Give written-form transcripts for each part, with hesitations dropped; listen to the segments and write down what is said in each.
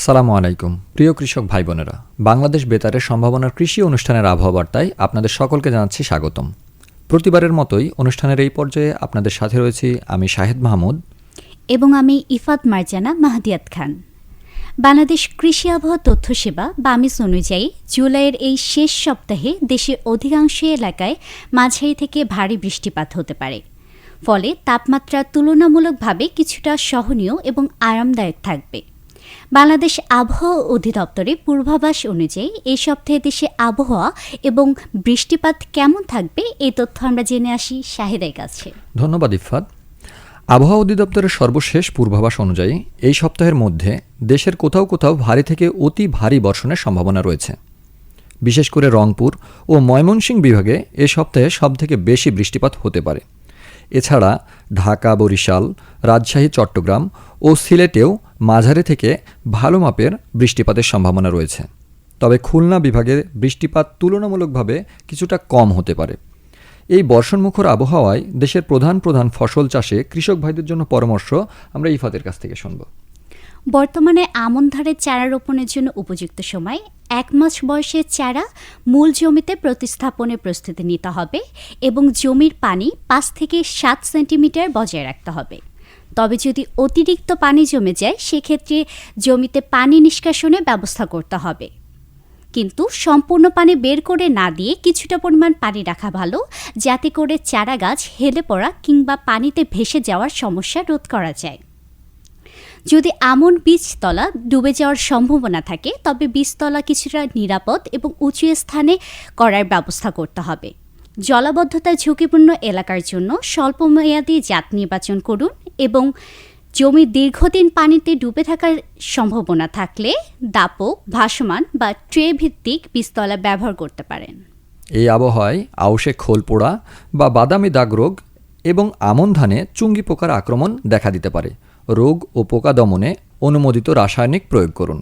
আসসালামু আলাইকুম প্রিয় কৃষক ভাই বোনেরা, বাংলাদেশ বেতারের সম্ভাবনার কৃষি অনুষ্ঠানের আবহাওয়া বার্তায় আপনাদের সকলকে জানাচ্ছি স্বাগতম। প্রতিবারের মতোই অনুষ্ঠানের এই পর্যায়ে আপনাদের সাথে রয়েছি আমি শাহেদ মাহমুদ এবং আমি ইফাত মারজানা মাহদিয়াত খান। বাংলাদেশ কৃষি আবহাওয়া তথ্য সেবা বামিস অনুযায়ী জুলাইয়ের এই শেষ সপ্তাহে দেশের অধিকাংশ এলাকায় মাঝারি থেকে ভারী বৃষ্টিপাত হতে পারে। ফলে তাপমাত্রা তুলনামূলকভাবে কিছুটা সহনীয় এবং আরামদায়ক থাকবে। বাংলাদেশ আবহাওয়া অধিদপ্তরের পূর্বাভাস অনুযায়ী এই সপ্তাহে দেশে আবহাওয়া এবং বৃষ্টিপাত কেমন থাকবে এই তথ্য আমরা জেনে আসি শাহেদের কাছে। ধন্যবাদ ইফাত। আবহাওয়া অধিদপ্তরের সর্বশেষ পূর্বাভাস অনুযায়ী এই সপ্তাহের মধ্যে দেশের কোথাও কোথাও ভারী থেকে অতি ভারী বর্ষণের সম্ভাবনা রয়েছে। বিশেষ করে রংপুর ও ময়মনসিংহ বিভাগে এ সপ্তাহে সবথেকে বেশি বৃষ্টিপাত হতে পারে। এছাড়া ঢাকা, বরিশাল, রাজশাহী, চট্টগ্রাম ও সিলেটেও মাঝারি থেকে ভালো মাপের বৃষ্টিপাতের সম্ভাবনা রয়েছে। তবে খুলনা বিভাগে বৃষ্টিপাত তুলনামূলকভাবে কিছুটা কম হতে পারে। এই বর্ষণমুখর আবহাওয়ায় দেশের প্রধান প্রধান ফসল চাষে কৃষক ভাইদের জন্য পরামর্শ আমরা ইফাতের কাছ থেকে শুনব। বর্তমানে আমন ধানের চারা রোপণের জন্য উপযুক্ত সময় 1 মাস বয়সের চারা মূল জমিতে প্রতিস্থাপনের প্রস্তুতি নিতে হবে এবং জমির পানি 5 থেকে 7 সেন্টিমিটার বজায় রাখতে হবে। তবে যদি অতিরিক্ত পানি জমে যায় সেক্ষেত্রে জমিতে পানি নিষ্কাশনের ব্যবস্থা করতে হবে। কিন্তু সম্পূর্ণ পানি বের করে না দিয়ে কিছুটা পরিমাণ পানি রাখা ভালো, যাতে করে চারা গাছ হেলে পড়া কিংবা পানিতে ভেসে যাওয়ার সমস্যা রোধ করা যায়। যদি আমন বীজতলা ডুবে যাওয়ার সম্ভাবনা থাকে তবে বীজতলা কিছুটা নিরাপদ এবং উঁচু স্থানে করার ব্যবস্থা করতে হবে। জলাবদ্ধতায় ঝুঁকিপূর্ণ এলাকার জন্য স্বল্পমেয়াদী জাত নির্বাচন করুন এবং জমি দীর্ঘদিন পানিতে ডুবে থাকার সম্ভাবনা থাকলে দাপক, ভাসমান বা ট্রে ভিত্তিক বীজতলা ব্যবহার করতে পারেন। এই আবহাওয়ায় আউশে খোল পোড়া বা বাদামি দাগ রোগ এবং আমন ধানে চুঙ্গি পোকার আক্রমণ দেখা দিতে পারে। রোগ ও পোকা দমনে অনুমোদিত রাসায়নিক প্রয়োগ করুন।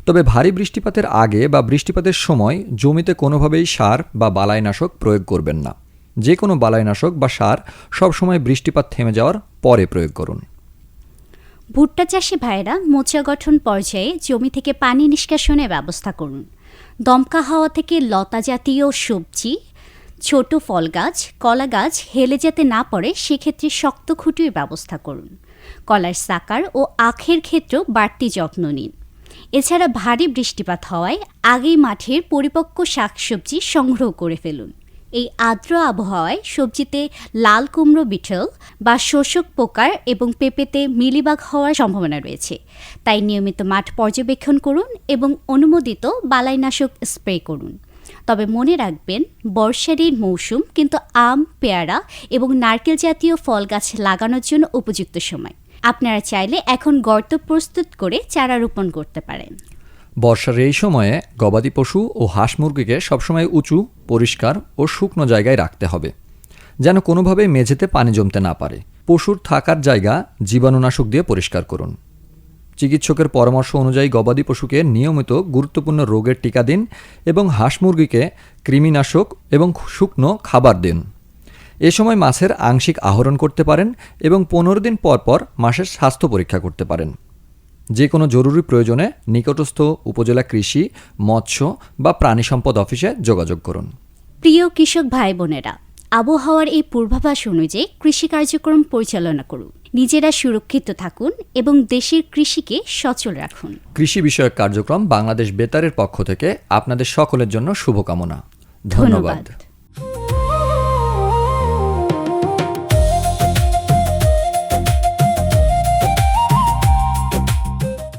তবে ভারী বৃষ্টিপাতের আগে বা বৃষ্টিপাতের সময় জমিতে কোনোভাবেই সার বা বালাইনাশক প্রয়োগ করবেন না। যে কোনো বালাইনাশক বা সার সবসময় বৃষ্টিপাত থেমে যাওয়ার পরে প্রয়োগ করুন। ভুট্টা চাষি ভাইয়েরা মোচা গঠন পর্যায়ে জমি থেকে পানি নিষ্কাশনের ব্যবস্থা করুন। দমকা হাওয়া থেকে লতা জাতীয় সবজি, ছোট ফল গাছ, কলা গাছ হেলে যেতে না পড়ে সেক্ষেত্রে শক্ত খুঁটির ব্যবস্থা করুন। কলার সাকার ও আখের ক্ষেত্রেও বাড়তি যত্ন নিন। এছাড়া ভারী বৃষ্টিপাত হওয়ায় আগেই মাঠের পরিপক্ক শাকসবজি সংগ্রহ করে ফেলুন। এই আর্দ্র আবহাওয়ায় সবজিতে লাল কুমড়ো বিটল বা শোষক পোকার এবং পেঁপেতে মিলিবাগ হওয়ার সম্ভাবনা রয়েছে। তাই নিয়মিত মাঠ পর্যবেক্ষণ করুন এবং অনুমোদিত বালাইনাশক স্প্রে করুন। তবে মনে রাখবেন, বর্ষার এই মৌসুম কিন্তু আম, পেয়ারা এবং নারকেল জাতীয় ফল গাছ লাগানোর জন্য উপযুক্ত সময়। আপনারা চাইলে এখন গর্ত প্রস্তুত করে চারা রোপণ করতে পারেন। বর্ষার এই সময়ে গবাদি পশু ও হাঁস মুরগিকে সবসময় উঁচু, পরিষ্কার ও শুকনো জায়গায় রাখতে হবে, যেন কোনোভাবেই মেঝেতে পানি জমতে না পারে। পশুর থাকার জায়গা জীবাণুনাশক দিয়ে পরিষ্কার করুন। চিকিৎসকের পরামর্শ অনুযায়ী গবাদি পশুকে নিয়মিত গুরুত্বপূর্ণ রোগের টিকা দিন এবং হাঁস মুরগিকে কৃমিনাশক এবং শুকনো খাবার দিন। এ সময় মাছের আংশিক আহরণ করতে পারেন এবং 15 দিন পর পর মাছের স্বাস্থ্য পরীক্ষা করতে পারেন। যে কোনো জরুরি প্রয়োজনে নিকটস্থ উপজেলা কৃষি, মৎস্য বা প্রাণী সম্পদ অফিসে যোগাযোগ করুন। প্রিয় কৃষক ভাই বোনেরা, আবহাওয়ার এই পূর্বাভাস অনুযায়ী কৃষি কার্যক্রম পরিচালনা করুন। নিজেরা সুরক্ষিত থাকুন এবং দেশের কৃষিকে সচল রাখুন। কৃষি বিষয়ক কার্যক্রম বাংলাদেশ বেতারের পক্ষ থেকে আপনাদের সকলের জন্য শুভকামনা। ধন্যবাদ।